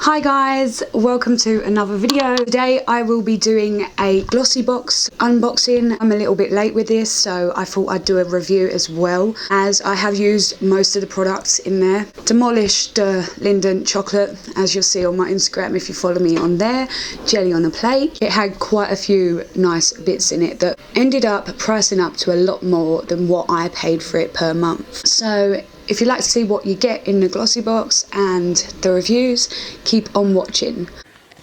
Hi guys, welcome to another video. Today I will be doing a Glossy box unboxing. I'm a little bit late with this, so I thought I'd do a review as well, as I have used most of the products in there. Demolished the Linden chocolate, as you'll see on my Instagram if you follow me on there. Jelly on a plate. It had quite a few nice bits in it that ended up pricing up to a lot more than what I paid for it per month. So if you'd like to see what you get in the Glossy box and the reviews, keep on watching.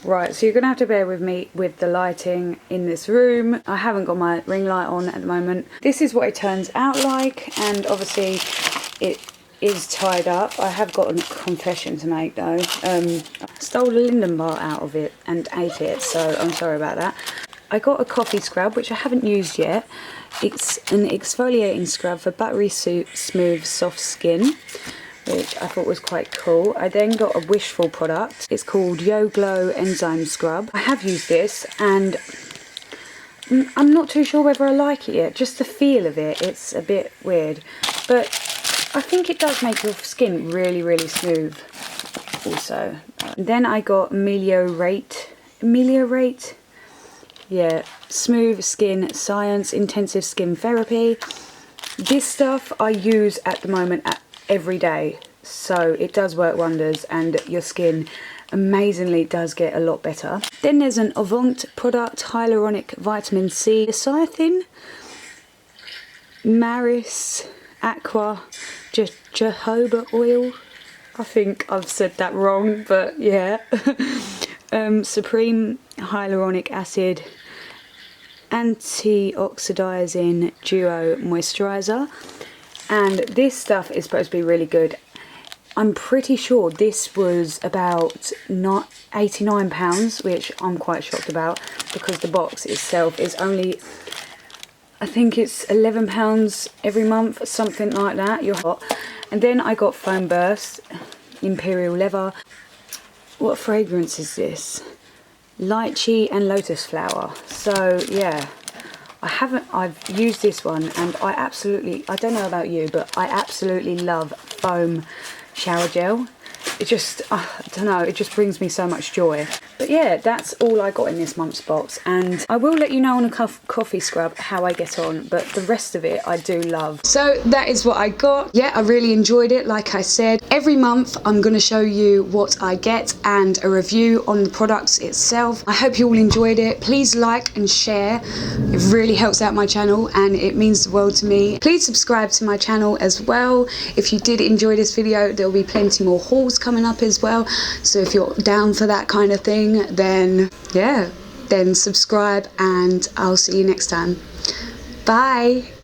Right, so you're going to have to bear with me with the lighting in this room. I haven't got my ring light on at the moment. This is what it turns out like, and obviously it is tied up. I have got a confession to make though. I stole a Linden bar out of it and ate it, so I'm sorry about that. I got a coffee scrub, which I haven't used yet. It's an exfoliating scrub for buttery smooth soft skin, which I thought was quite cool. I then got a Wishful product. It's called Yo Glow Enzyme Scrub. I have used this and I'm not too sure whether I like it yet. Just the feel of it, it's a bit weird. But I think it does make your skin really, really smooth also. Then I got Ameliorate? Yeah, Smooth Skin Science Intensive Skin Therapy. This stuff I use at the moment every day, so it does work wonders and your skin amazingly does get a lot better. Then there's an Avant product, Hyaluronic Vitamin C, Cyathin, Maris Aqua Jojoba Oil. I think I've said that wrong, but yeah. Supreme Hyaluronic Acid Antioxidizing Duo Moisturizer, and this stuff is supposed to be really good. I'm pretty sure this was about not £89, which I'm quite shocked about because the box itself is only, I think it's £11 every month, something like that. You're hot. And then I got Foam Burst Imperial Leather. What fragrance is this? Lychee and lotus flower. So yeah, I've used this one and I don't know about you, but I absolutely love foam shower gel. It just, I don't know, it just brings me so much joy. But yeah, that's all I got in this month's box, and I will let you know on a coffee scrub how I get on, but the rest of it I do love. So that is what I got. Yeah, I really enjoyed it. Like I said, every month I'm going to show you what I get and a review on the products itself. I hope you all enjoyed it. Please like and share. It really helps out my channel and it means the world to me. Please subscribe to my channel as well. If you did enjoy this video, there'll be plenty more hauls coming up as well, so if you're down for that kind of thing, then yeah, then subscribe and I'll see you next time. Bye.